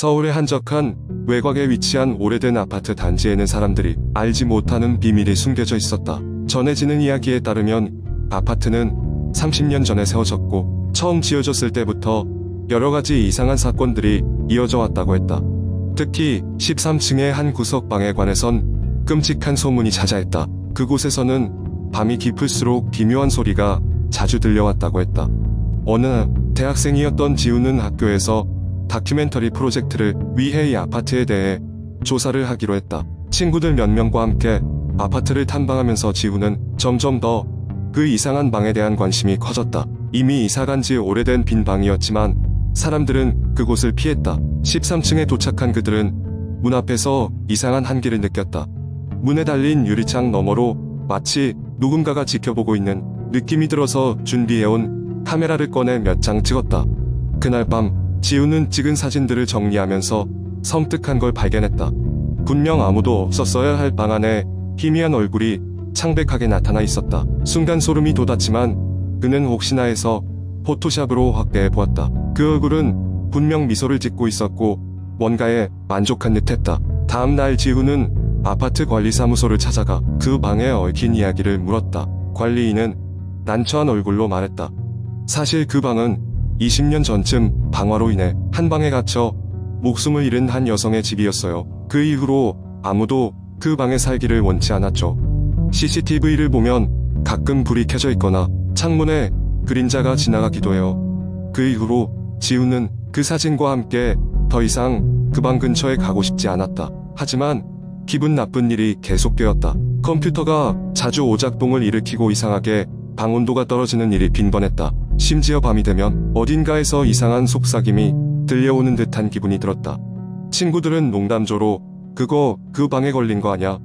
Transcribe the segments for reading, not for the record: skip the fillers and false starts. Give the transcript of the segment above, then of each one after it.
서울의 한적한 외곽에 위치한 오래된 아파트 단지에는 사람들이 알지 못하는 비밀이 숨겨져 있었다. 전해지는 이야기에 따르면 아파트는 30년 전에 세워졌고 처음 지어졌을 때부터 여러가지 이상한 사건들이 이어져 왔다고 했다. 특히 13층의 한 구석방에 관해선 끔찍한 소문이 자자했다. 그곳에서는 밤이 깊을수록 기묘한 소리가 자주 들려왔다고 했다. 어느 날 대학생이었던 지우는 학교에서 다큐멘터리 프로젝트를 위해 이 아파트에 대해 조사를 하기로 했다. 친구들 몇 명과 함께 아파트를 탐방하면서 지우는 점점 더 그 이상한 방에 대한 관심이 커졌다. 이미 이사간 지 오래된 빈 방이었지만 사람들은 그곳을 피했다. 13층에 도착한 그들은 문 앞에서 이상한 한기를 느꼈다. 문에 달린 유리창 너머로 마치 누군가가 지켜보고 있는 느낌이 들어서 준비해온 카메라를 꺼내 몇 장 찍었다. 그날 밤 지우는 찍은 사진들을 정리하면서 섬뜩한 걸 발견했다. 분명 아무도 없었어야 할 방 안에 희미한 얼굴이 창백하게 나타나 있었다. 순간 소름이 돋았지만 그는 혹시나 해서 포토샵으로 확대해 보았다. 그 얼굴은 분명 미소를 짓고 있었고 뭔가에 만족한 듯했다. 다음 날 지우는 아파트 관리사무소를 찾아가 그 방에 얽힌 이야기를 물었다. 관리인은 난처한 얼굴로 말했다. 사실 그 방은 20년 전쯤 방화로 인해 한 방에 갇혀 목숨을 잃은 한 여성의 집이었어요. 그 이후로 아무도 그 방에 살기를 원치 않았죠. CCTV를 보면 가끔 불이 켜져 있거나 창문에 그림자가 지나가기도 해요. 그 이후로 지우는 그 사진과 함께 더 이상 그 방 근처에 가고 싶지 않았다. 하지만 기분 나쁜 일이 계속되었다. 컴퓨터가 자주 오작동을 일으키고 이상하게 방 온도가 떨어지는 일이 빈번했다. 심지어 밤이 되면 어딘가에서 이상한 속삭임이 들려오는 듯한 기분이 들었다. 친구들은 농담조로 그거 그 방에 걸린 거 아냐?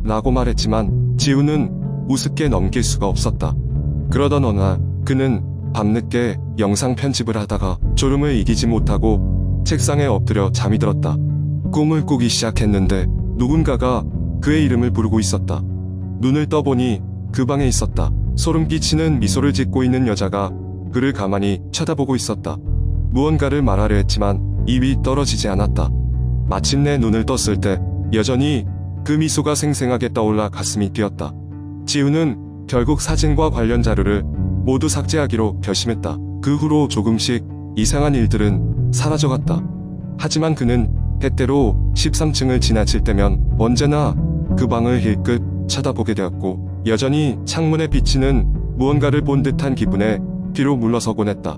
라고 말했지만 지우는 우습게 넘길 수가 없었다. 그러던 어느 날 그는 밤늦게 영상 편집을 하다가 졸음을 이기지 못하고 책상에 엎드려 잠이 들었다. 꿈을 꾸기 시작했는데 누군가가 그의 이름을 부르고 있었다. 눈을 떠보니 그 방에 있었다. 소름 끼치는 미소를 짓고 있는 여자가 그를 가만히 쳐다보고 있었다. 무언가를 말하려 했지만 입이 떨어지지 않았다. 마침내 눈을 떴을 때 여전히 그 미소가 생생하게 떠올라 가슴이 뛰었다. 지우는 결국 사진과 관련 자료를 모두 삭제하기로 결심했다. 그 후로 조금씩 이상한 일들은 사라져갔다. 하지만 그는 때때로 13층을 지나칠 때면 언제나 그 방을 힐끗 쳐다보게 되었고 여전히 창문에 비치는 무언가를 본 듯한 기분에 뒤로 물러서곤 했다.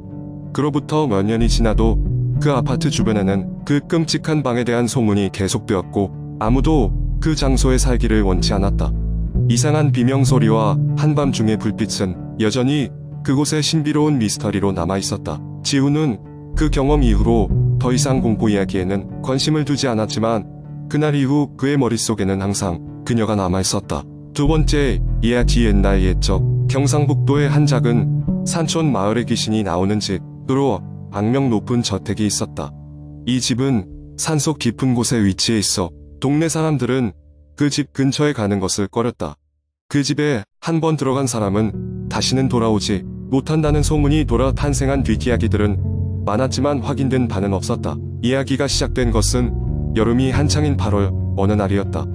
그로부터 몇 년이 지나도 그 아파트 주변에는 그 끔찍한 방에 대한 소문이 계속되었고 아무도 그 장소에 살기를 원치 않았다. 이상한 비명소리와 한밤중의 불빛은 여전히 그곳의 신비로운 미스터리로 남아있었다. 지우는 그 경험 이후로 더 이상 공포 이야기에는 관심을 두지 않았지만 그날 이후 그의 머릿속에는 항상 그녀가 남아있었다. 두 번째 이야기. 옛날 옛적 경상북도의 한 작은 산촌 마을에 귀신이 나오는 집으로 악명 높은 저택이 있었다. 이 집은 산속 깊은 곳에 위치해 있어 동네 사람들은 그 집 근처에 가는 것을 꺼렸다. 그 집에 한 번 들어간 사람은 다시는 돌아오지 못한다는 소문이 돌아 탄생한 뒷이야기들은 많았지만 확인된 바는 없었다. 이야기가 시작된 것은 여름이 한창인 8월 어느 날이었다.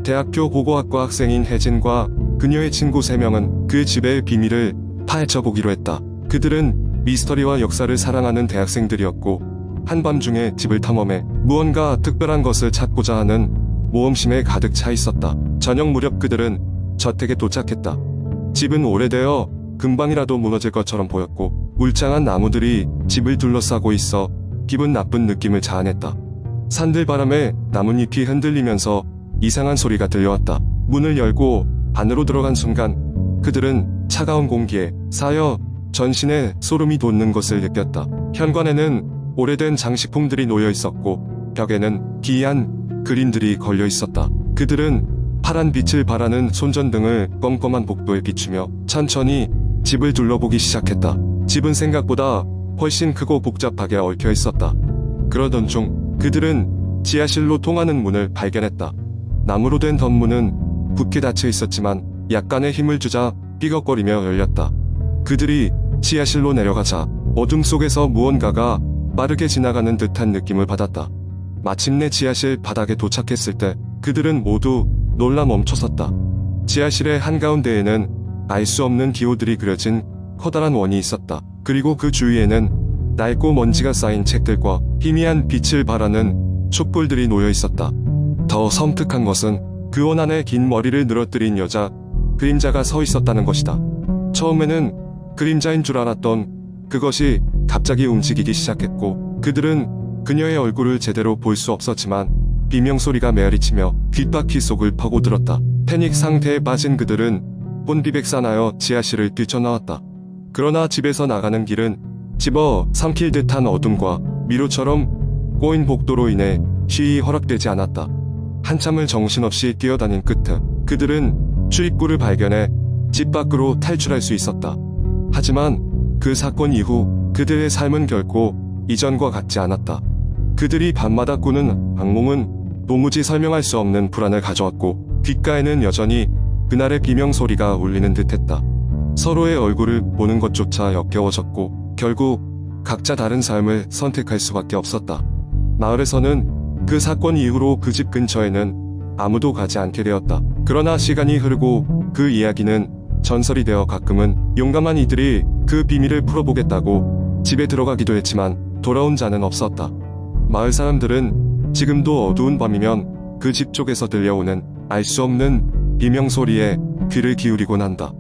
대학교 고고학과 학생인 혜진과 그녀의 친구 3명은 그 집의 비밀을 파헤쳐보기로 했다. 그들은 미스터리와 역사를 사랑하는 대학생들이었고 한밤중에 집을 탐험해 무언가 특별한 것을 찾고자 하는 모험심에 가득 차 있었다. 저녁 무렵 그들은 저택에 도착했다. 집은 오래되어 금방이라도 무너질 것처럼 보였고 울창한 나무들이 집을 둘러싸고 있어 기분 나쁜 느낌을 자아냈다. 산들바람에 나뭇잎이 흔들리면서 이상한 소리가 들려왔다. 문을 열고 안으로 들어간 순간 그들은 차가운 공기에 쌓여 전신에 소름이 돋는 것을 느꼈다. 현관에는 오래된 장식품들이 놓여 있었고 벽에는 기이한 그림들이 걸려 있었다. 그들은 파란 빛을 발하는 손전등을 껌껌한 복도에 비추며 천천히 집을 둘러보기 시작했다. 집은 생각보다 훨씬 크고 복잡하게 얽혀 있었다. 그러던 중 그들은 지하실로 통하는 문을 발견했다. 나무로 된 덧문은 굳게 닫혀 있었지만 약간의 힘을 주자 삐걱거리며 열렸다. 그들이 지하실로 내려가자 어둠 속에서 무언가가 빠르게 지나가는 듯한 느낌을 받았다. 마침내 지하실 바닥에 도착했을 때 그들은 모두 놀라 멈춰섰다. 지하실의 한가운데에는 알 수 없는 기호들이 그려진 커다란 원이 있었다. 그리고 그 주위에는 낡고 먼지가 쌓인 책들과 희미한 빛을 발하는 촛불들이 놓여 있었다. 더 섬뜩한 것은 그 원 안에 긴 머리를 늘어뜨린 여자 그림자가 서 있었다는 것이다. 처음에는 그림자인 줄 알았던 그것이 갑자기 움직이기 시작했고 그들은 그녀의 얼굴을 제대로 볼 수 없었지만 비명소리가 메아리치며 귓바퀴 속을 파고들었다. 패닉 상태에 빠진 그들은 혼비백산하여 지하실을 뛰쳐나왔다. 그러나 집에서 나가는 길은 집어 삼킬 듯한 어둠과 미로처럼 꼬인 복도로 인해 시위 허락되지 않았다. 한참을 정신없이 뛰어다닌 끝에 그들은 출입구를 발견해 집 밖으로 탈출할 수 있었다. 하지만 그 사건 이후 그들의 삶은 결코 이전과 같지 않았다. 그들이 밤마다 꾸는 악몽은 도무지 설명할 수 없는 불안을 가져왔고 귓가에는 여전히 그날의 비명소리가 울리는 듯했다. 서로의 얼굴을 보는 것조차 역겨워졌고 결국 각자 다른 삶을 선택할 수밖에 없었다. 마을에서는 그 사건 이후로 그 집 근처에는 아무도 가지 않게 되었다. 그러나 시간이 흐르고 그 이야기는 전설이 되어 가끔은 용감한 이들이 그 비밀을 풀어보겠다고 집에 들어가기도 했지만 돌아온 자는 없었다. 마을 사람들은 지금도 어두운 밤이면 그 집 쪽에서 들려오는 알 수 없는 비명소리에 귀를 기울이곤 한다.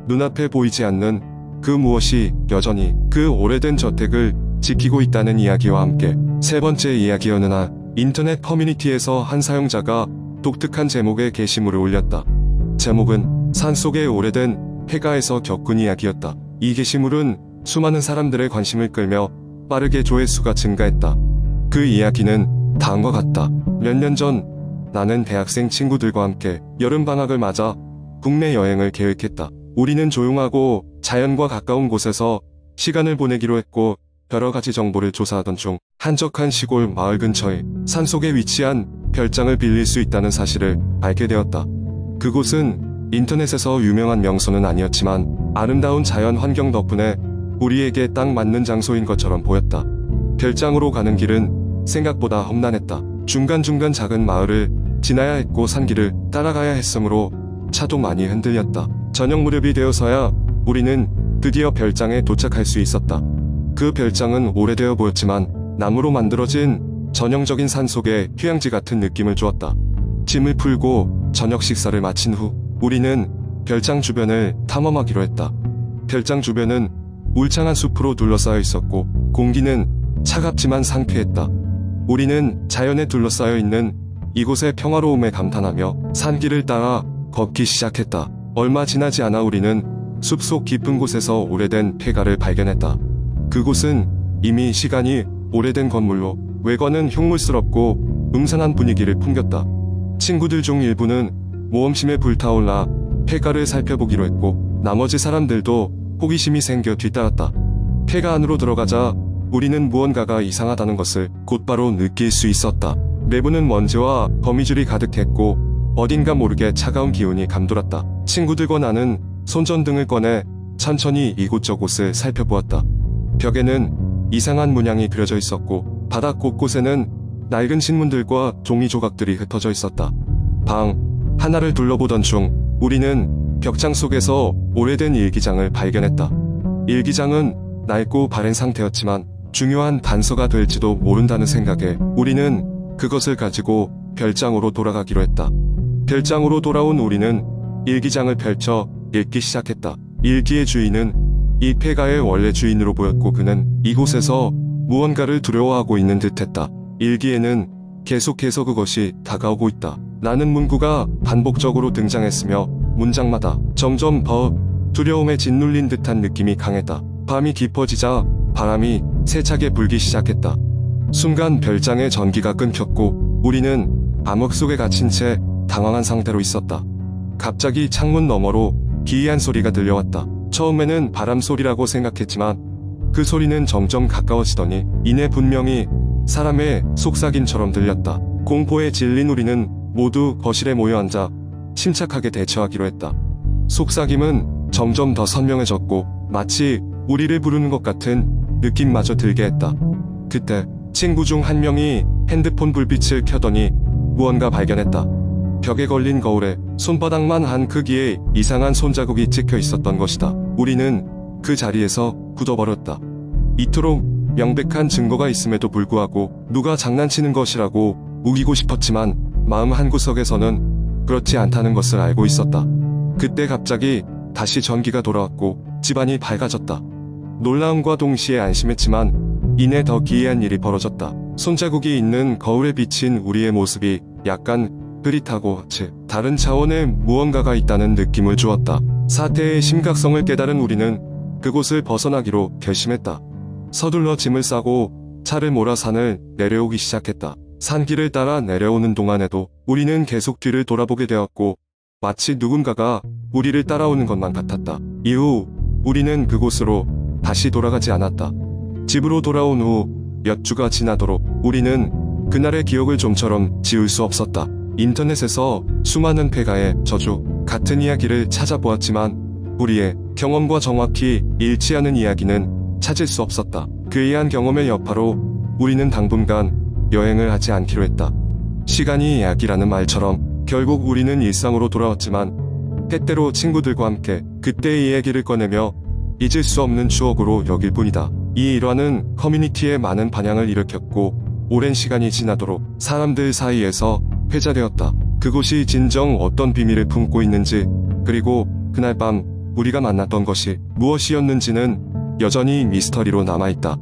눈앞에 보이지 않는 그 무엇이 여전히 그 오래된 저택을 지키고 있다는 이야기와 함께 세 번째 이야기. 어느 날 인터넷 커뮤니티에서 한 사용자가 독특한 제목의 게시물을 올렸다. 제목은 산속의 오래된 폐가에서 겪은 이야기였다. 이 게시물은 수많은 사람들의 관심을 끌며 빠르게 조회수가 증가했다. 그 이야기는 다음과 같다. 몇 년 전 나는 대학생 친구들과 함께 여름방학을 맞아 국내 여행을 계획했다. 우리는 조용하고 자연과 가까운 곳에서 시간을 보내기로 했고 여러 가지 정보를 조사하던 중 한적한 시골 마을 근처에 산속에 위치한 별장을 빌릴 수 있다는 사실을 알게 되었다. 그곳은 인터넷에서 유명한 명소는 아니었지만 아름다운 자연 환경 덕분에 우리에게 딱 맞는 장소인 것처럼 보였다. 별장으로 가는 길은 생각보다 험난했다. 중간중간 작은 마을을 지나야 했고 산길을 따라가야 했으므로 차도 많이 흔들렸다. 저녁 무렵이 되어서야 우리는 드디어 별장에 도착할 수 있었다. 그 별장은 오래되어 보였지만 나무로 만들어진 전형적인 산속의 휴양지 같은 느낌을 주었다. 짐을 풀고 저녁 식사를 마친 후 우리는 별장 주변을 탐험하기로 했다. 별장 주변은 울창한 숲으로 둘러싸여 있었고 공기는 차갑지만 상쾌했다. 우리는 자연에 둘러싸여 있는 이곳의 평화로움에 감탄하며 산길을 따라 걷기 시작했다. 얼마 지나지 않아 우리는 숲속 깊은 곳에서 오래된 폐가를 발견했다. 그곳은 이미 시간이 오래된 건물로 외관은 흉물스럽고 음산한 분위기를 풍겼다. 친구들 중 일부는 모험심에 불타올라 폐가를 살펴보기로 했고 나머지 사람들도 호기심이 생겨 뒤따랐다. 폐가 안으로 들어가자 우리는 무언가가 이상하다는 것을 곧바로 느낄 수 있었다. 내부는 먼지와 거미줄이 가득했고 어딘가 모르게 차가운 기운이 감돌았다. 친구들과 나는 손전등을 꺼내 천천히 이곳저곳을 살펴보았다. 벽에는 이상한 문양이 그려져 있었고 바닥 곳곳에는 낡은 신문들과 종이 조각들이 흩어져 있었다. 방 하나를 둘러보던 중 우리는 벽장 속에서 오래된 일기장을 발견했다. 일기장은 낡고 바랜 상태였지만 중요한 단서가 될지도 모른다는 생각에 우리는 그것을 가지고 별장으로 돌아가기로 했다. 별장으로 돌아온 우리는 일기장을 펼쳐 읽기 시작했다. 일기의 주인은 이 폐가의 원래 주인으로 보였고 그는 이곳에서 무언가를 두려워하고 있는 듯했다. 일기에는 계속해서 그것이 다가오고 있다. 라는 문구가 반복적으로 등장했으며 문장마다 점점 더 두려움에 짓눌린 듯한 느낌이 강했다. 밤이 깊어지자 바람이 세차게 불기 시작했다. 순간 별장의 전기가 끊겼고 우리는 암흑 속에 갇힌 채 당황한 상태로 있었다. 갑자기 창문 너머로 기이한 소리가 들려왔다. 처음에는 바람 소리라고 생각했지만 그 소리는 점점 가까워지더니 이내 분명히 사람의 속삭임처럼 들렸다. 공포에 질린 우리는 모두 거실에 모여 앉아 침착하게 대처하기로 했다. 속삭임은 점점 더 선명해졌고 마치 우리를 부르는 것 같은 느낌마저 들게 했다. 그때 친구 중 한 명이 핸드폰 불빛을 켜더니 무언가 발견했다. 벽에 걸린 거울에 손바닥만 한 크기의 이상한 손자국이 찍혀 있었던 것이다. 우리는 그 자리에서 굳어버렸다. 이토록 명백한 증거가 있음에도 불구하고 누가 장난치는 것이라고 우기고 싶었지만 마음 한구석에서는 그렇지 않다는 것을 알고 있었다. 그때 갑자기 다시 전기가 돌아왔고 집안이 밝아졌다. 놀라움과 동시에 안심했지만 이내 더 기이한 일이 벌어졌다. 손자국이 있는 거울에 비친 우리의 모습이 약간 흐릿하고 다른 차원의 무언가가 있다는 느낌을 주었다. 사태의 심각성을 깨달은 우리는 그곳을 벗어나기로 결심했다. 서둘러 짐을 싸고 차를 몰아 산을 내려오기 시작했다. 산길을 따라 내려오는 동안에도 우리는 계속 뒤를 돌아보게 되었고 마치 누군가가 우리를 따라오는 것만 같았다. 이후 우리는 그곳으로 다시 돌아가지 않았다. 집으로 돌아온 후 몇 주가 지나도록 우리는 그날의 기억을 좀처럼 지울 수 없었다. 인터넷에서 수많은 폐가의 저주 같은 이야기를 찾아보았지만 우리의 경험과 정확히 일치하는 이야기는 찾을 수 없었다. 괴이한 경험의 여파로 우리는 당분간 여행을 하지 않기로 했다. 시간이 약이라는 말처럼 결국 우리는 일상으로 돌아왔지만 때때로 친구들과 함께 그때의 이야기를 꺼내며 잊을 수 없는 추억으로 여길 뿐이다. 이 일화는 커뮤니티에 많은 반향을 일으켰고 오랜 시간이 지나도록 사람들 사이에서 회자되었다. 그곳이 진정 어떤 비밀을 품고 있는지 그리고 그날 밤 우리가 만났던 것이 무엇이었는지는 여전히 미스터리로 남아있다.